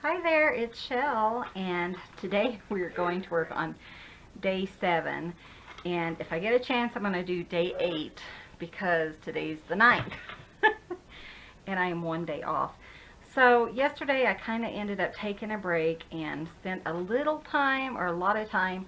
Hi there, it's Shell, and today we're going to work on day 7, and if I get a chance I'm going to do day 8 because today's the 9th and I am one day off. So yesterday I kind of ended up taking a break and spent a little time, or a lot of time,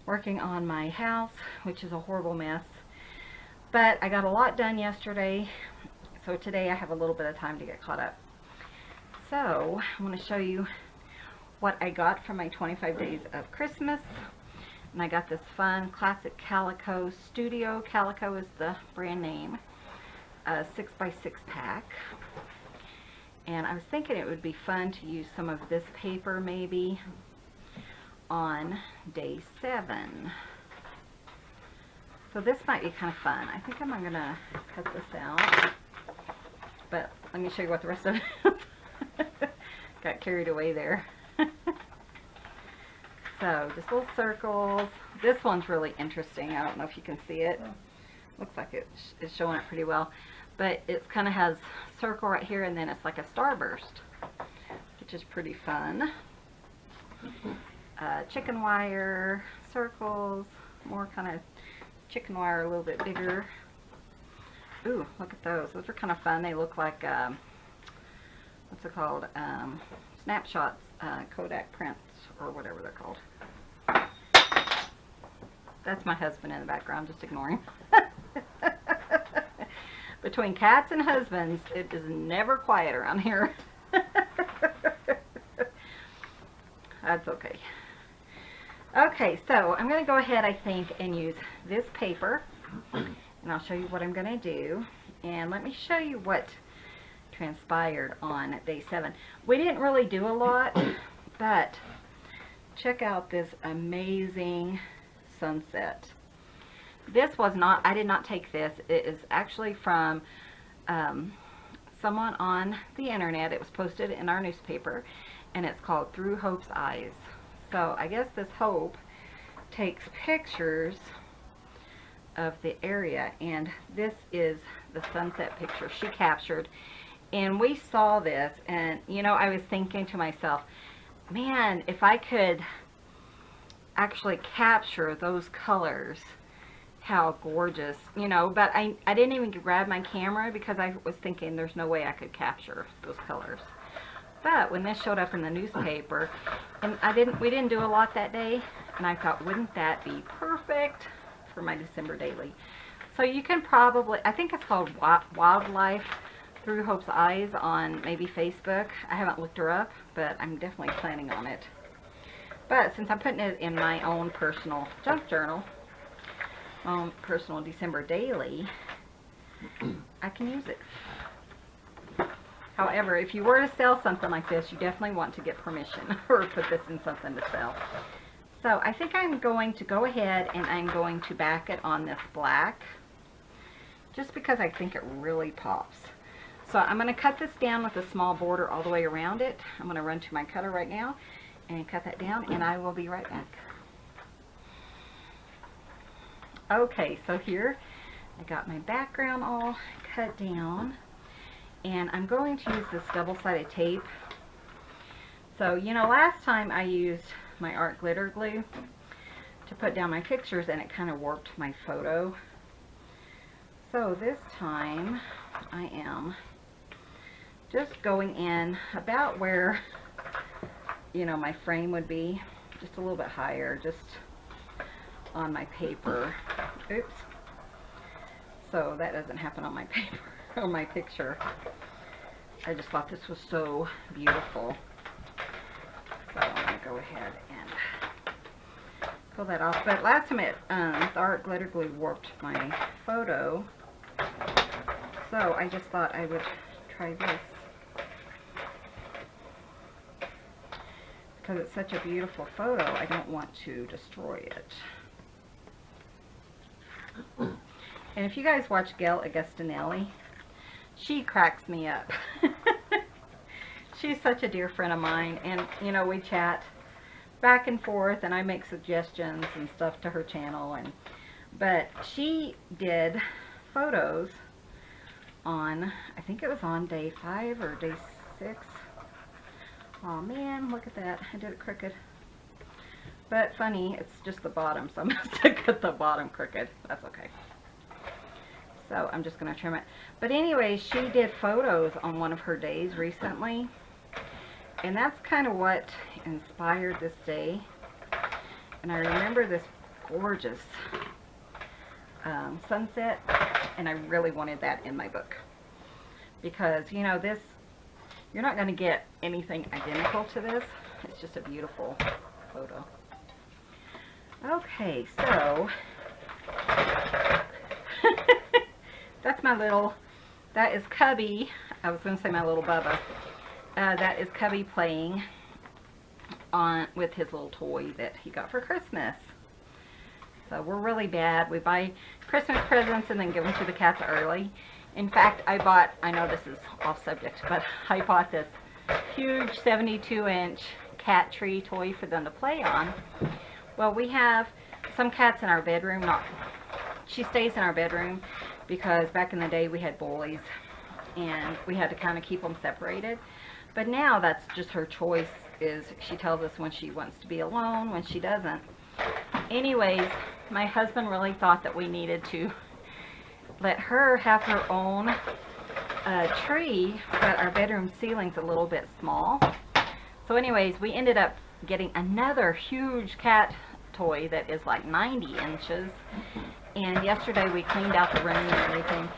working on my house, which is a horrible mess, but I got a lot done yesterday, so today I have a little bit of time to get caught up. So I want to show you what I got from my 25 days of Christmas. And I got this fun classic calico, Studio Calico is the brand name, a 6x6 pack. And I was thinking it would be fun to use some of this paper maybe on day 7. So this might be kind of fun. I think I'm going to cut this out. But let me show you what the rest of it is. Got carried away there. So just little circles. This one's really interesting. I don't know if you can see it. Looks like it's showing it pretty well. But it kind of has a circle right here, and then it's like a starburst, which is pretty fun. Chicken wire, circles, more kind of chicken wire, a little bit bigger. Ooh, look at those. Those are kind of fun. They look like what's it called? Snapshots, Kodak prints, or whatever they're called. That's my husband in the background, just ignore him. Between cats and husbands, it is never quiet around here. That's okay. Okay, so I'm going to go ahead, I think, and use this paper, and I'll show you what I'm going to do. And let me show you what transpired on day 7. We didn't really do a lot, but check out this amazing sunset. This was not, I did not take this. It is actually from someone on the internet. It was posted in our newspaper, and it's called Through Hope's Eyes. So I guess this Hope takes pictures of the area, and this is the sunset picture she captured. And we saw this, and you know, I was thinking to myself, man, if I could actually capture those colors, how gorgeous, you know. But I didn't even grab my camera because I was thinking there's no way I could capture those colors. But when this showed up in the newspaper, and we didn't do a lot that day, and I thought, wouldn't that be perfect for my December daily? So you can probably, I think it's called Wildlife Through Hope's Eyes on maybe Facebook. I haven't looked her up, but I'm definitely planning on it. But since I'm putting it in my own personal junk journal, my own personal December daily, I can use it. However, if you were to sell something like this, you definitely want to get permission or put this in something to sell. So I think I'm going to go ahead and I'm going to back it on this black, just because I think it really pops. So I'm going to cut this down with a small border all the way around it. I'm going to run to my cutter right now and cut that down, and I will be right back. Okay, so here I got my background all cut down, and I'm going to use this double-sided tape. So, you know, last time I used my art glitter glue to put down my pictures, and it kind of warped my photo. So this time I am just going in about where, you know, my frame would be, just a little bit higher, just on my paper. Oops. So that doesn't happen on my paper, or my picture. I just thought this was so beautiful. So I'm going to go ahead and pull that off. But last time the art glitter glue warped my photo. So I just thought I would try this, because it's such a beautiful photo, I don't want to destroy it. And if you guys watch Gayle Agostinelli, she cracks me up. She's such a dear friend of mine, and you know, we chat back and forth, and I make suggestions and stuff to her channel, but she did photos on, I think it was on day 5 or day 6 Oh man, look at that. I did it crooked. But funny, it's just the bottom, so I'm going to cut the bottom crooked. That's okay. So I'm just going to trim it. But anyway, she did photos on one of her days recently. And that's kind of what inspired this day. And I remember this gorgeous sunset. And I really wanted that in my book. Because, you know, this, you're not going to get anything identical to this. It's just a beautiful photo. Okay, so that's my little, that is Cubby. I was going to say my little Bubba. That is Cubby playing on with his little toy that he got for Christmas. So we're really bad. We buy Christmas presents and then give them to the cats early. In fact, I bought, I know this is off subject, but I bought this huge 72-inch cat tree toy for them to play on. Well, we have some cats in our bedroom. She stays in our bedroom because back in the day we had boys and we had to kind of keep them separated. But now that's just her choice. Is she tells us when she wants to be alone, when she doesn't. Anyways, my husband really thought that we needed to let her have her own tree, but our bedroom ceiling's a little bit small. So anyways, we ended up getting another huge cat toy that is like 90 inches. And yesterday we cleaned out the room and everything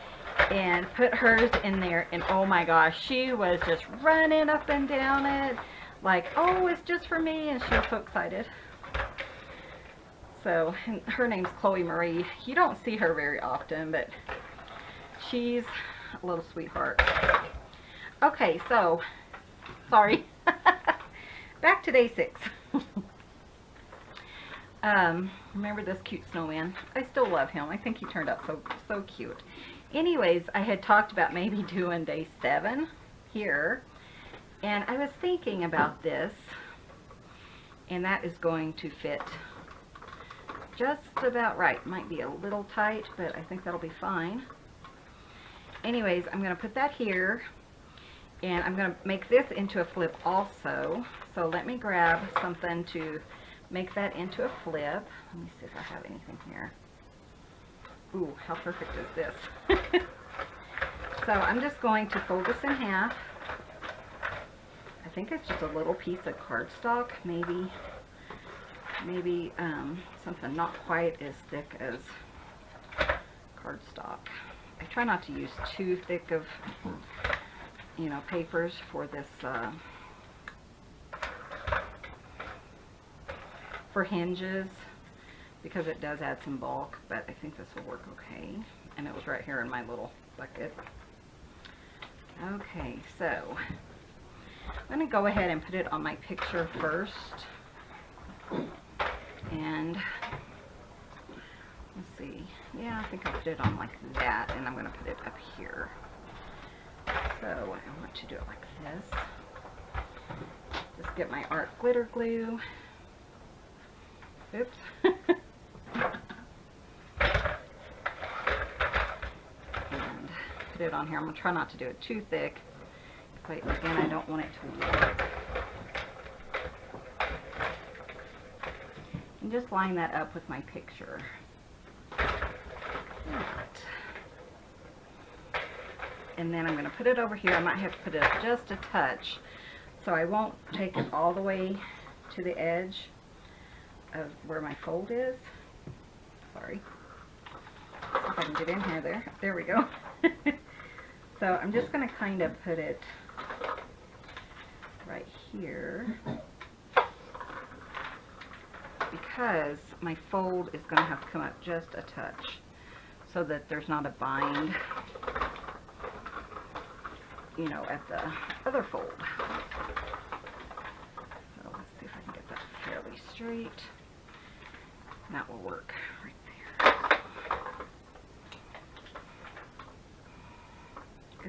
and put hers in there. And oh my gosh, she was just running up and down it like, oh, it's just for me. And she was so excited. So, and her name's Chloe Marie. You don't see her very often, but she's a little sweetheart. Okay, so, sorry. Back to day 6. Remember this cute snowman? I still love him. I think he turned out so cute. Anyways, I had talked about maybe doing day 7 here. And I was thinking about this. And that is going to fit just about right. Might be a little tight, but I think that'll be fine. Anyways, I'm going to put that here. And I'm going to make this into a flip also. So let me grab something to make that into a flip. Let me see if I have anything here. Ooh, how perfect is this? So I'm just going to fold this in half. I think it's just a little piece of cardstock, maybe something not quite as thick as cardstock. I try not to use too thick of, you know, papers for this, for hinges, because it does add some bulk, but I think this will work okay. And it was right here in my little bucket. Okay, so I'm going to go ahead and put it on my picture first. And let's see. Yeah, I think I'll put it on like that, and I'm going to put it up here. So I want to do it like this. Just get my art glitter glue. Oops. And put it on here. I'm going to try not to do it too thick. But again, I don't want it to work. And just line that up with my picture. And then I'm going to put it over here. I might have to put it just a touch, so I won't take it all the way to the edge of where my fold is. Sorry. See if I can get in here. There we go. So I'm just going to kind of put it right here, because my fold is going to have to come up just a touch so that there's not a bind, you know, at the other fold. So let's see if I can get that fairly straight. That will work right there.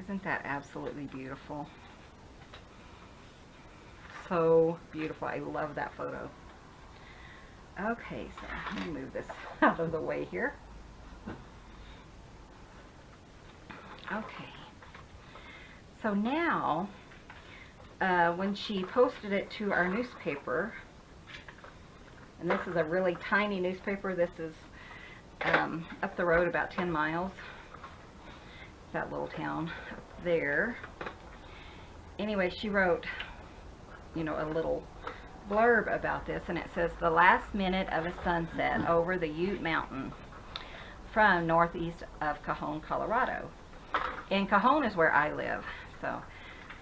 Isn't that absolutely beautiful? So beautiful. I love that photo. Okay, so let me move this out of the way here. Okay. So now when she posted it to our newspaper, and this is a really tiny newspaper. This is up the road about 10 miles. It's that little town up there. Anyway, she wrote, you know, a little blurb about this, and it says, "The last minute of a sunset over the Ute Mountain from northeast of Cahone, Colorado." And Cahone is where I live. So,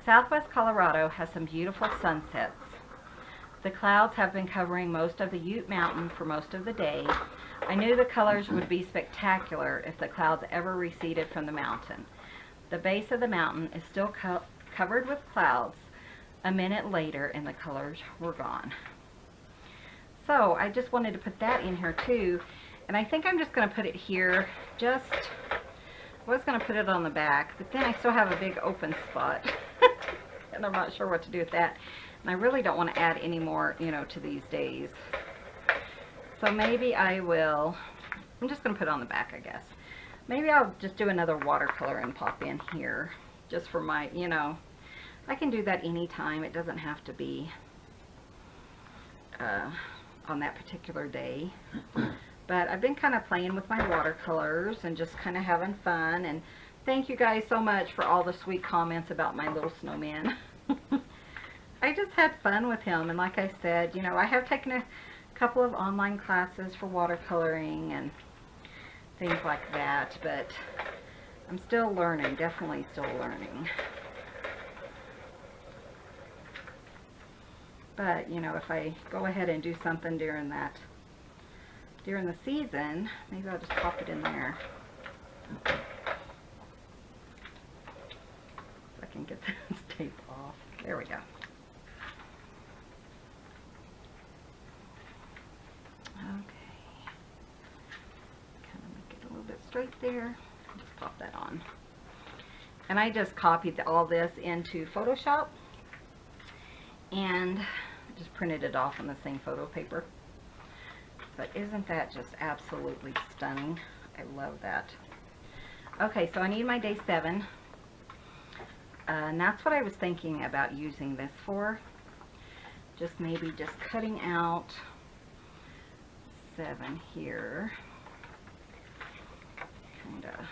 Southwest Colorado has some beautiful sunsets. The clouds have been covering most of the Ute Mountain for most of the day. I knew the colors would be spectacular if the clouds ever receded from the mountain. The base of the mountain is still covered with clouds a minute later, and the colors were gone. So I just wanted to put that in here too, and I think I'm just going to put it here. I was going to put it on the back, but then I still have a big open spot and I'm not sure what to do with that, and I really don't want to add any more, you know, to these days. So maybe I'm just going to put it on the back, I guess. Maybe I'll just do another watercolor and pop in here just for my, you know, I can do that anytime. It doesn't have to be on that particular day. But I've been kind of playing with my watercolors and just kind of having fun. And thank you guys so much for all the sweet comments about my little snowman. I just had fun with him. And like I said, you know, I have taken a couple of online classes for watercoloring and things like that. But I'm still learning, definitely still learning. But, you know, if I go ahead and do something during the season, maybe I'll just pop it in there. If I can get this tape off. There we go. Okay. Kind of make it a little bit straight there. Just pop that on. And I just copied all this into Photoshop and just printed it off on the same photo paper. But isn't that just absolutely stunning? I love that. Okay, so I need my day 7. And that's what I was thinking about using this for. Just maybe just cutting out 7 here. Kind of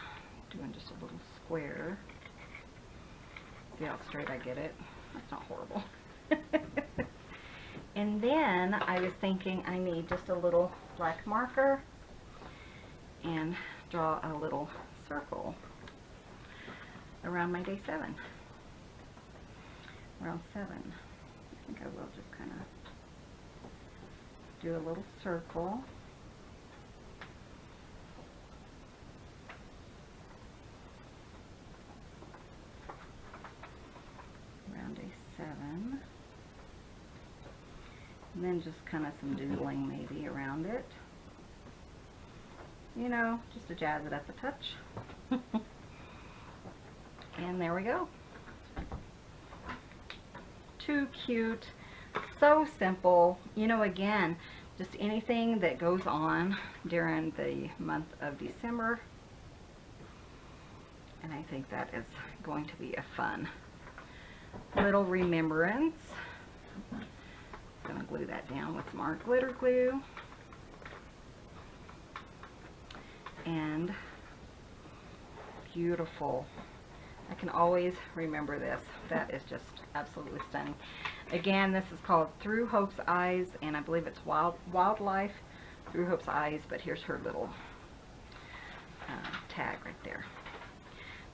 doing just a little square. See how straight I get it? That's not horrible. And then I was thinking I need just a little black marker and draw a little circle around my day 7. Around 7. I think I will just kind of do a little circle. Around day 7. And then just kind of some doodling maybe around it. You know, just to jazz it up a touch. And there we go. Too cute. So simple. You know, again, just anything that goes on during the month of December. And I think that is going to be a fun little remembrance. I'm going to glue that down with some art glitter glue. And beautiful. I can always remember this. That is just absolutely stunning. Again, this is called Through Hope's Eyes, and I believe it's Wildlife Through Hope's Eyes, but here's her little tag right there.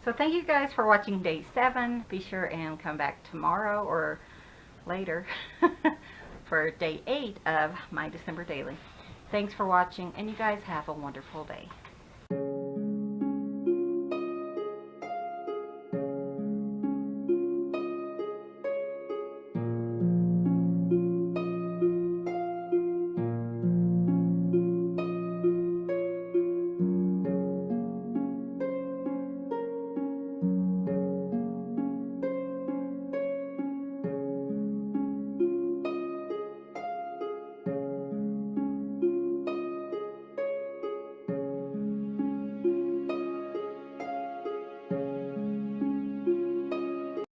So thank you guys for watching day 7. Be sure and come back tomorrow or later for day 8 of my December daily. Thanks for watching, and you guys have a wonderful day.